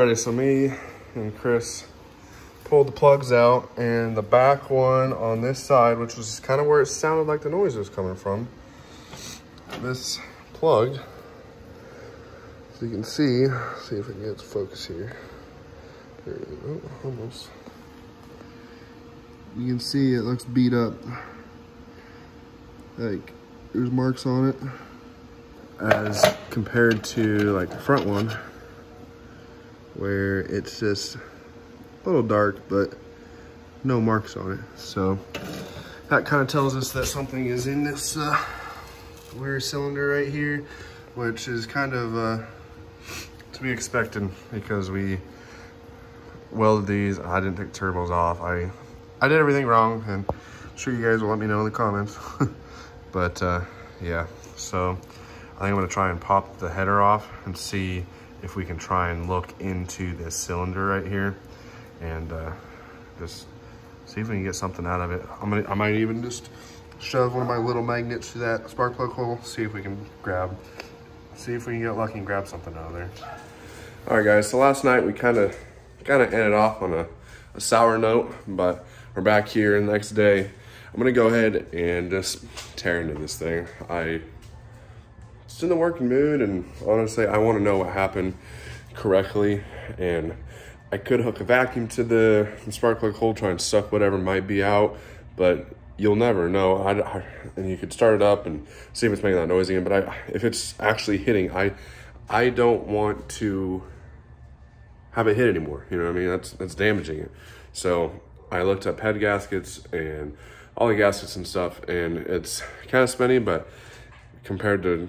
Alrighty, so me and Chris pulled the plugs out, and the back one on this side, which was kind of where it sounded like the noise was coming from, this plug, so you can see if I can get focus here. There we go, almost. You can see it looks beat up. Like, there's marks on it as compared to like the front one, where it's just a little dark, but no marks on it. So that kind of tells us that something is in this rear cylinder right here, which is kind of to be expected because we welded these. I didn't take turbos off. I did everything wrong, and I'm sure you guys will let me know in the comments. But yeah, so I think I'm gonna try and pop the header off and see if we can try and look into this cylinder right here and just see if we can get something out of it. I might even just shove one of my little magnets through that spark plug hole, see if we can get lucky and grab something out of there. All right, guys, so last night we kind of ended off on a sour note, but we're back here, and the next day I'm gonna go ahead and just tear into this thing. It's in the working mood, and honestly, I want to know what happened correctly. And I could hook a vacuum to the spark plug hole, try and suck whatever might be out, but you'll never know. And you could start it up and see if it's making that noise again. But if it's actually hitting, I don't want to have it hit anymore. You know what I mean? That's damaging it. So I looked up head gaskets and all the gaskets and stuff, and it's kind of spinny, but compared to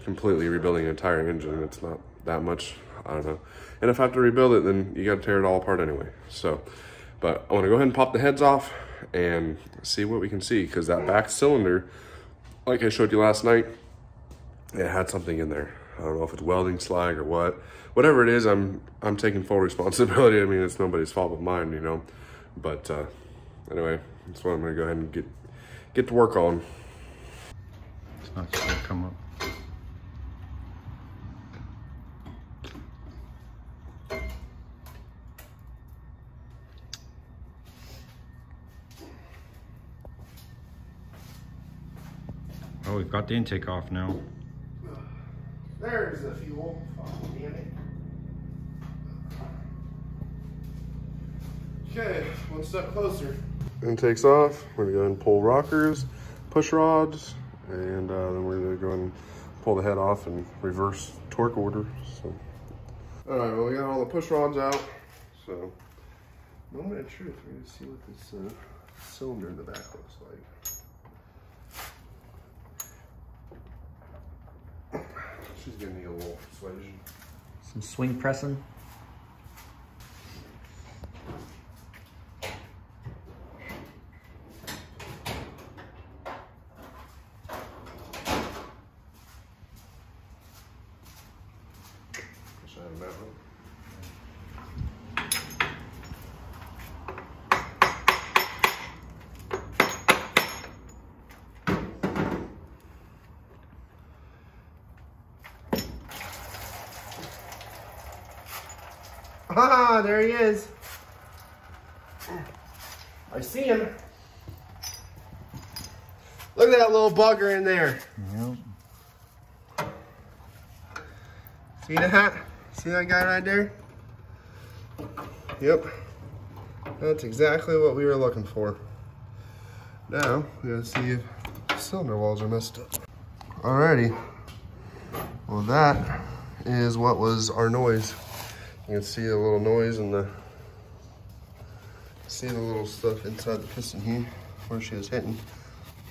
completely rebuilding an entire engine, it's not that much. I don't know. And if I have to rebuild it, then you got to tear it all apart anyway. So, but I want to go ahead and pop the heads off and see what we can see, because that back cylinder, like I showed you last night, it had something in there. I don't know if it's welding slag or what. Whatever it is, I'm taking full responsibility. I mean, it's nobody's fault but mine, you know. But anyway, that's what I'm gonna go ahead and get to work on. It's not gonna come up. Oh, we've got the intake off now. There's the fuel. Oh, damn it. Okay, one step closer. Intake's off. We're gonna go ahead and pull rockers, push rods, and then we're gonna go ahead and pull the head off and reverse torque order. So, all right, well, we got all the push rods out. So, moment of truth, we're gonna see what this cylinder in the back looks like. She's gonna need a little persuasion. Some swing pressing. Ah, there he is. I see him. Look at that little bugger in there. Yep. See that? See that guy right there? Yep. That's exactly what we were looking for. Now, we gotta see if the cylinder walls are messed up. Alrighty. Well, that is what was our noise. You can see the little noise and the little stuff inside the piston here where she was hitting.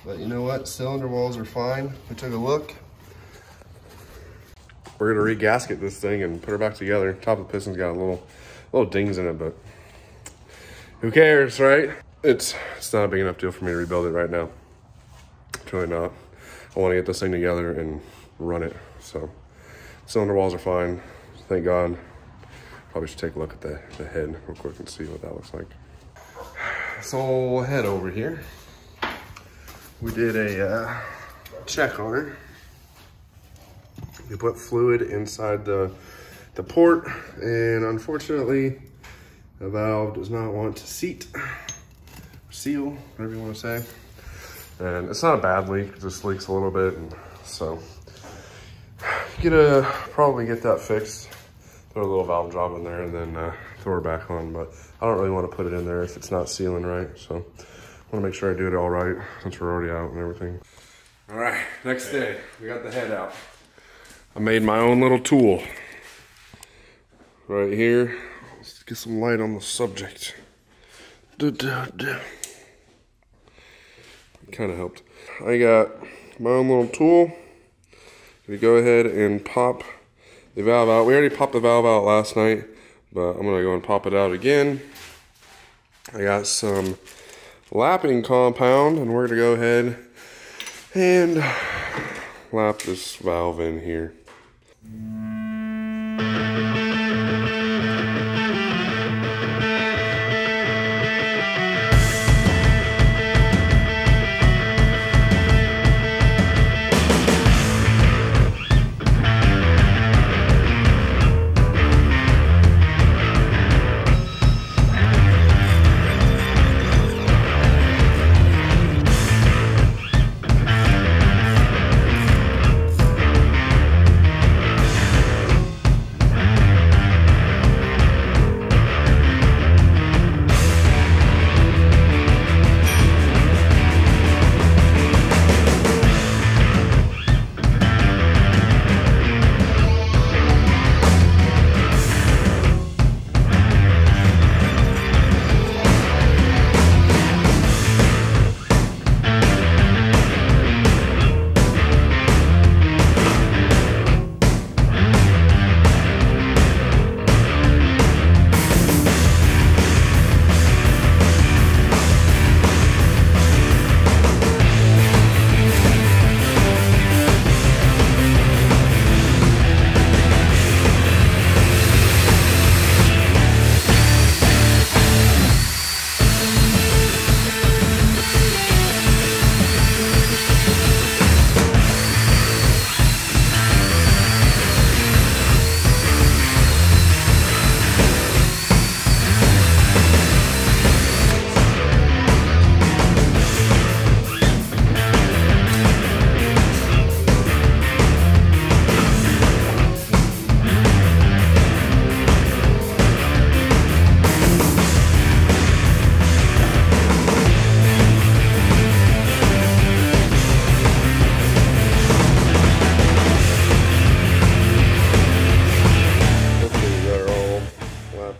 But you know what? Cylinder walls are fine. We took a look. We're gonna re-gasket this thing and put her back together. Top of the piston's got a little dings in it, but who cares, right? It's not a big enough deal for me to rebuild it right now. It's really not. I want to get this thing together and run it. So cylinder walls are fine, thank God. Probably should take a look at the head real quick and see what that looks like. So head over here. We did a check on her. You put fluid inside the the port, and unfortunately, the valve does not want to seat, seal, whatever you want to say. And it's not a bad leak, it just leaks a little bit, and so probably get that fixed. Throw a little valve job in there and then throw her back on, but I don't really want to put it in there if it's not sealing right, so I want to make sure I do it all right since we're already out and everything. All right, next day, we got the head out. I made my own little tool right here. Let's get some light on the subject. Kind of helped. I got my own little tool. We go ahead and pop the valve out. We already popped the valve out last night, but I'm gonna go and pop it out again. I got some lapping compound, and we're gonna go ahead and lap this valve in here.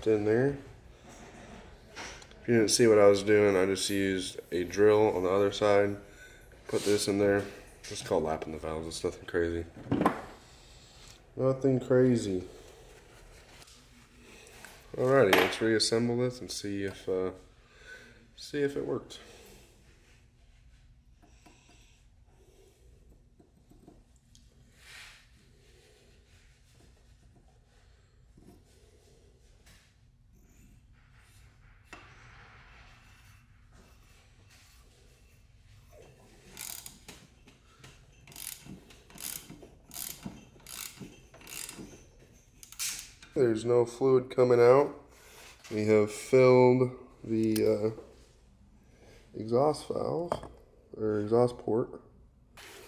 In there. If you didn't see what I was doing, I just used a drill on the other side, put this in there. It's called lapping the valves. It's nothing crazy. Nothing crazy. Alrighty, let's reassemble this and see if it worked. There's no fluid coming out. We have filled the exhaust valve, or exhaust port.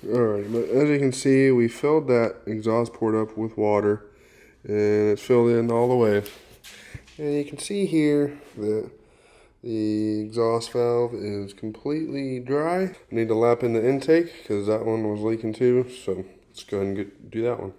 Alright, but as you can see, we filled that exhaust port up with water, and it's filled in all the way. And you can see here that the exhaust valve is completely dry. I need to lap in the intake because that one was leaking too, so let's go ahead and do that one.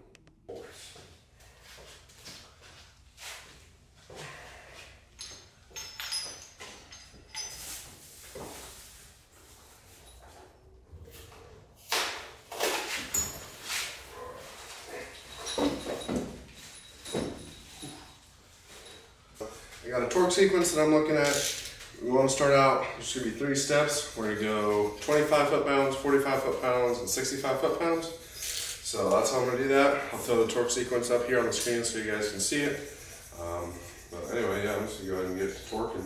I got a torque sequence that I'm looking at. We want to start out, there should be 3 steps. We're going to go 25 foot-pounds, 45 foot-pounds, and 65 foot-pounds. So that's how I'm going to do that. I'll throw the torque sequence up here on the screen so you guys can see it. But anyway, yeah, I'm just going to go ahead and get to torquing.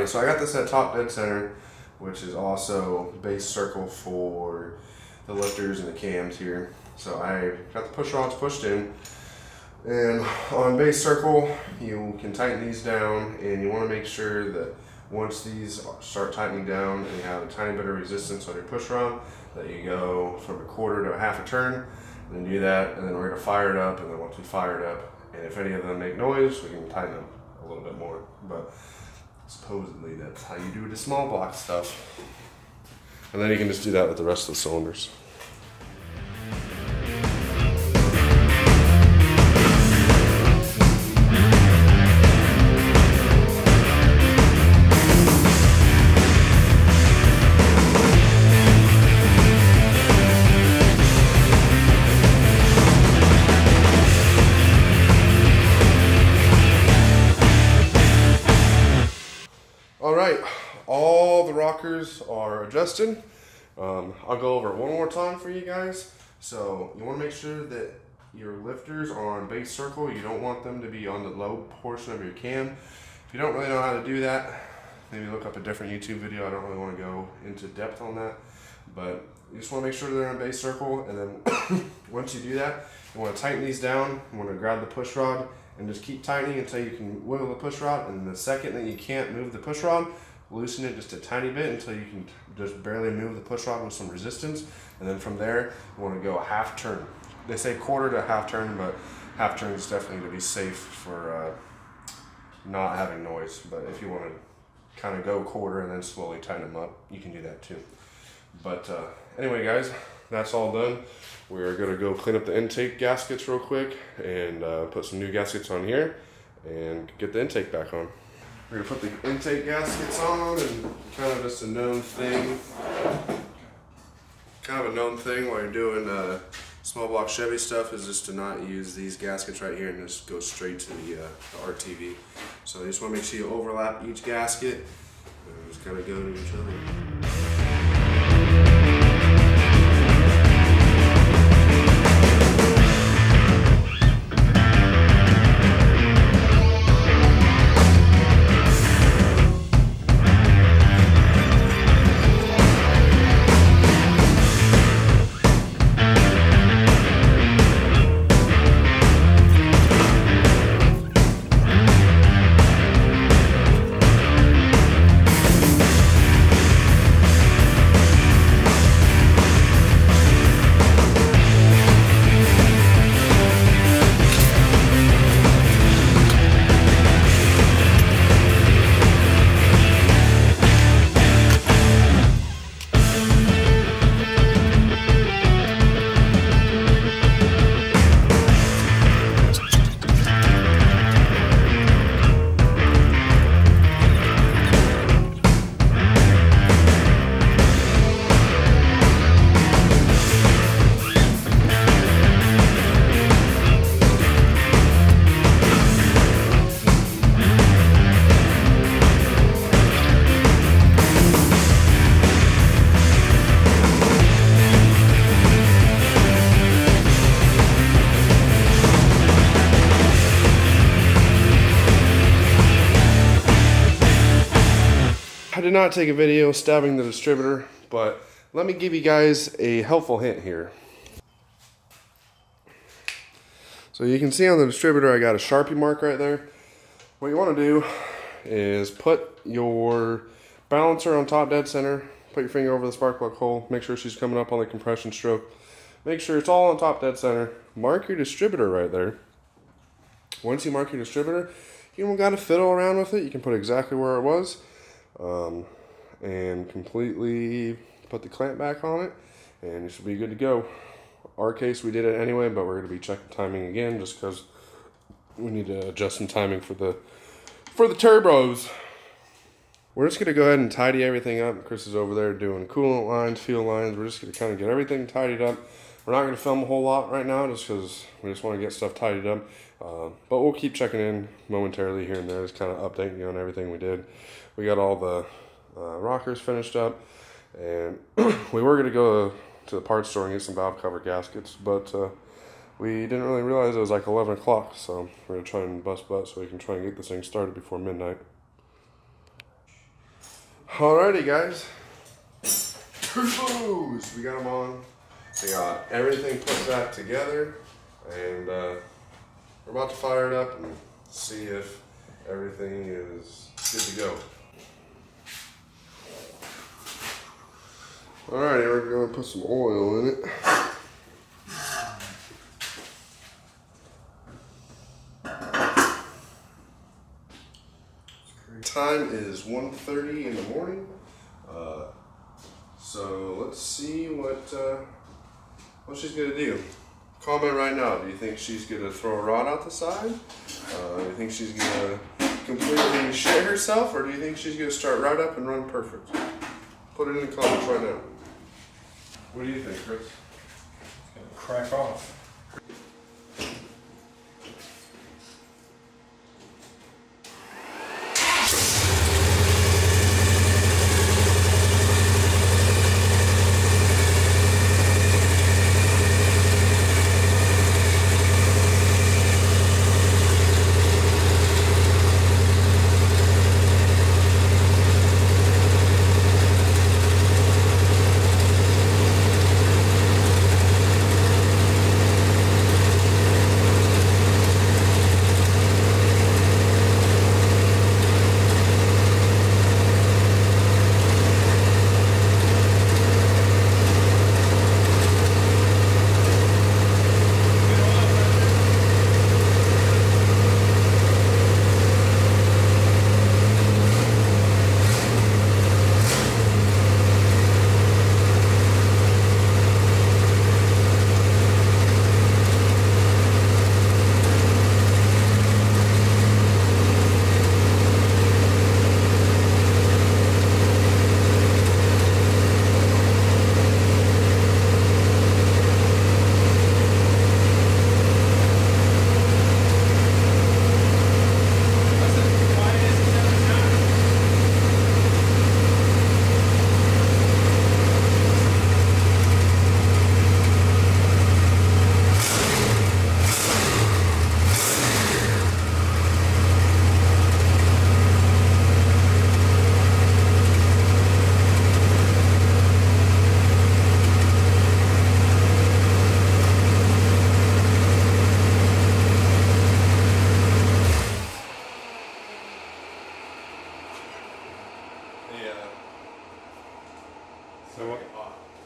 Alright, so I got this at top dead center, which is also base circle for the lifters and the cams here. So I got the push rods pushed in, and on base circle you can tighten these down, and you want to make sure that once these start tightening down and you have a tiny bit of resistance on your push rod, that you go from a quarter to a half a turn, and then do that, and then we're going to fire it up, and then once we fire it up, and if any of them make noise, we can tighten them a little bit more. But supposedly that's how you do the small block stuff. And then you can just do that with the rest of the cylinders. Alright, all the rockers are adjusted. I'll go over it one more time for you guys. So you want to make sure that your lifters are on base circle. You don't want them to be on the low portion of your cam. If you don't really know how to do that, maybe look up a different YouTube video. I don't really want to go into depth on that. But you just want to make sure they're on base circle. And then once you do that, you want to tighten these down. You want to grab the push rod and just keep tightening until you can wiggle the push rod. And the second that you can't move the push rod, loosen it just a tiny bit until you can just barely move the push rod with some resistance. And then from there, you want to go a half turn. They say quarter to half turn, but half turn is definitely to be safe for not having noise. But if you want to kind of go quarter and then slowly tighten them up, you can do that too. But anyway, guys, that's all done. We're gonna go clean up the intake gaskets real quick and put some new gaskets on here and get the intake back on. We're gonna put the intake gaskets on, and kind of just a known thing. Kind of a known thing while you're doing small block Chevy stuff is just to not use these gaskets right here and just go straight to the RTV. So you just want to make sure you overlap each gasket and just kind of go to each other. I did not take a video stabbing the distributor, but let me give you guys a helpful hint here. So you can see on the distributor I got a Sharpie mark right there. What you want to do is put your balancer on top dead center, put your finger over the spark plug hole, make sure she's coming up on the compression stroke, make sure it's all on top dead center, mark your distributor right there. Once you mark your distributor, you don't got to fiddle around with it, you can put exactly where it was. And completely put the clamp back on it, and you should be good to go. Our case, we did it anyway, but we're going to be checking timing again just because we need to adjust some timing for the turbos. We're just going to go ahead and tidy everything up. Chris is over there doing coolant lines, fuel lines. We're just going to kind of get everything tidied up. We're not going to film a whole lot right now just because we just want to get stuff tidied up. But we'll keep checking in momentarily here and there, just kind of updating you on everything we did. We got all the rockers finished up, and we were going to go to the parts store and get some valve cover gaskets, but we didn't really realize it was like 11 o'clock, so we're going to try and bust butt so we can try and get this thing started before midnight. Alrighty, guys. Turbos! We got them on. We got everything put back together, and we're about to fire it up and see if everything is good to go. Alrighty, we're going to put some oil in it. Time is 1:30 in the morning. So let's see what she's gonna do. Comment right now. Do you think she's gonna throw a rod out the side? Do you think she's gonna completely shit herself, or do you think she's gonna start right up and run perfect? Put it in the comments right now. What do you think, Chris? It's gonna crack off.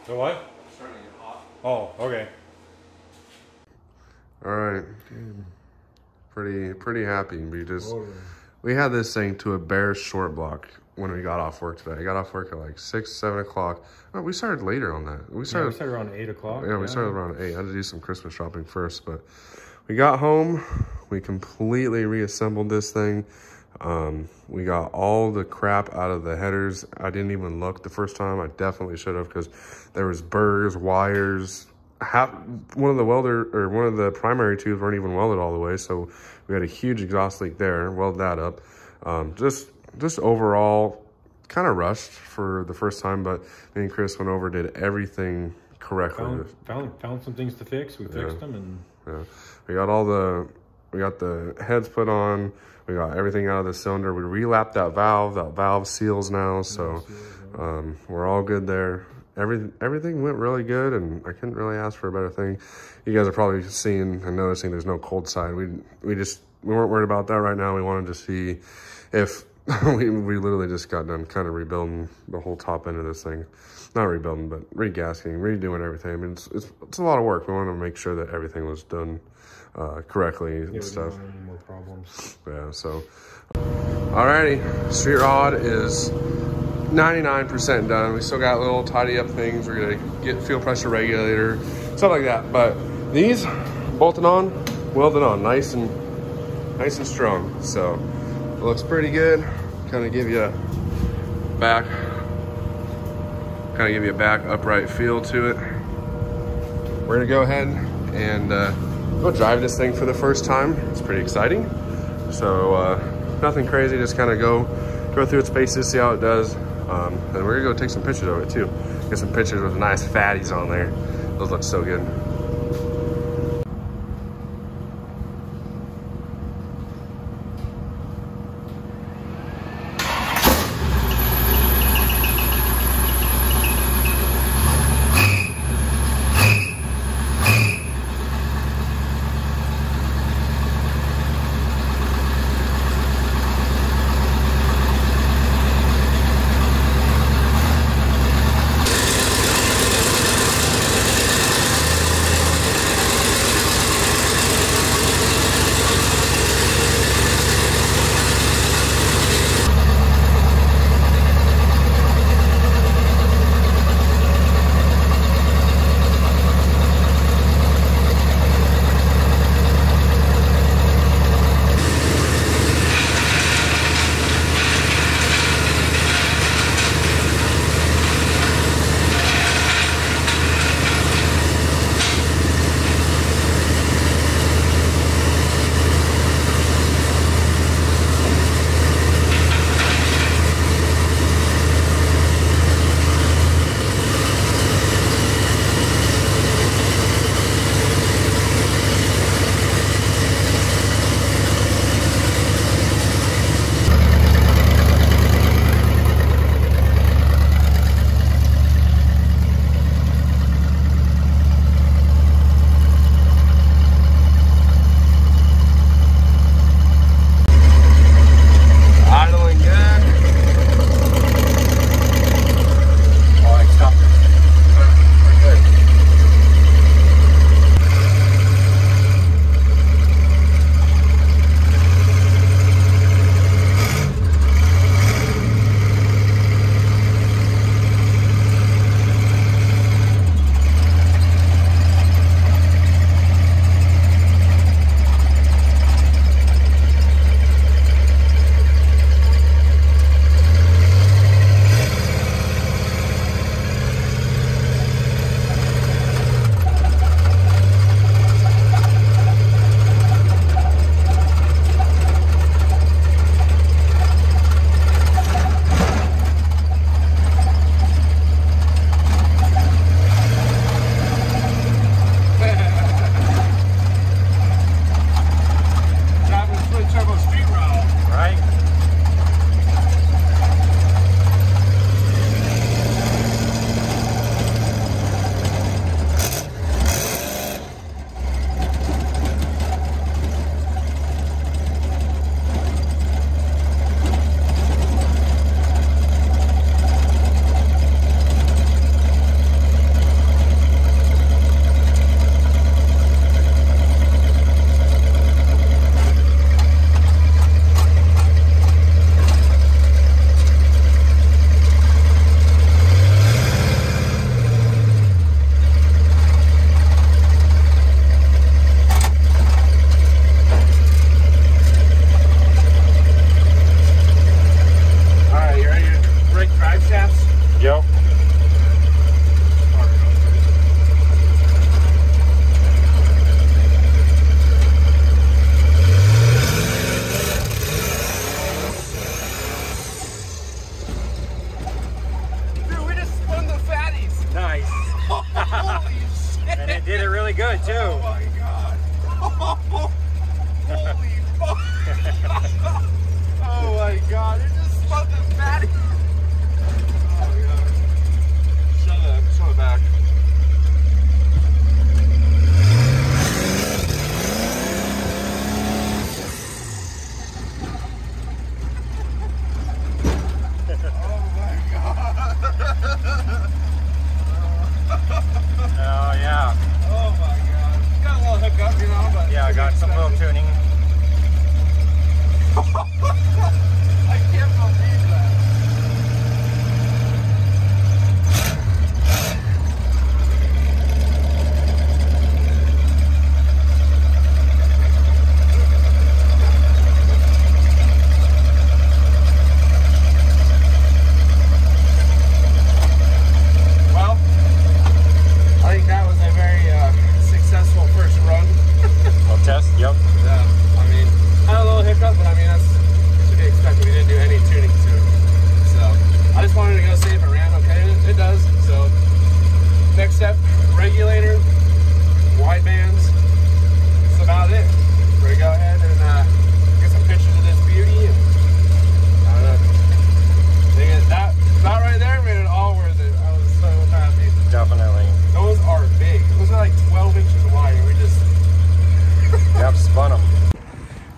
So what? It's starting to get hot. Oh, okay. Alright. Pretty happy. We had this thing to a bare short block when we got off work today. I got off work at like 6, 7 o'clock. Oh, we started later on that. We started around 8 o'clock. Yeah, we started around 8. I had to do some Christmas shopping first, but we got home. We completely reassembled this thing. We got all the crap out of the headers. I didn't even look the first time. I definitely should have, because there was burrs, wires. One of the primary tubes weren't even welded all the way, so we had a huge exhaust leak there. Welded that up. Just overall kind of rushed for the first time, but me and Chris went over, did everything correctly. Found some things to fix. We fixed them, and yeah, we got the heads put on. We got everything out of the cylinder. We relapped that valve. That valve seals now, so we're all good there. Everything went really good, and I couldn't really ask for a better thing. You guys are probably seeing and noticing there's no cold side. We weren't worried about that right now. We wanted to see if we literally just got done kind of rebuilding the whole top end of this thing. Not rebuilding, but regasking, redoing everything. I mean, it's a lot of work. We wanted to make sure that everything was done correctly and stuff. Any more problems. Yeah, so alrighty, street rod is 99% done. We still got little tidy up things. We're gonna get fuel pressure regulator, stuff like that. But these bolted on, welded on, nice and strong. So it looks pretty good. Kind of give you a back upright feel to it. We're gonna go ahead and go drive this thing for the first time. It's pretty exciting. So nothing crazy, just kind of go through its paces, see how it does. And we're gonna go take some pictures of it too. Get some pictures with nice fatties on there. Those look so good.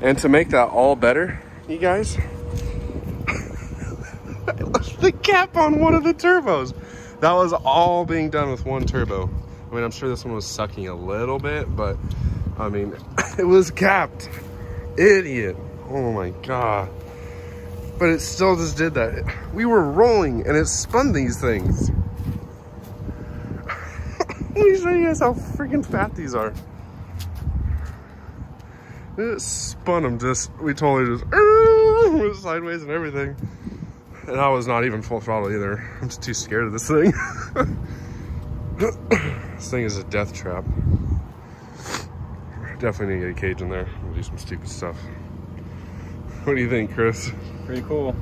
And to make that all better, you guys, I left the cap on one of the turbos. That was all being done with one turbo. I mean, I'm sure this one was sucking a little bit, but I mean, it was capped. Idiot. Oh my God. But it still just did that. We were rolling and it spun these things. Let me show you guys how freaking fat these are. It spun them we totally just went sideways and everything. And I was not even full throttle either. I'm just too scared of this thing. This thing is a death trap. Definitely need to get a cage in there and do some stupid stuff. What do you think, Chris? Pretty cool.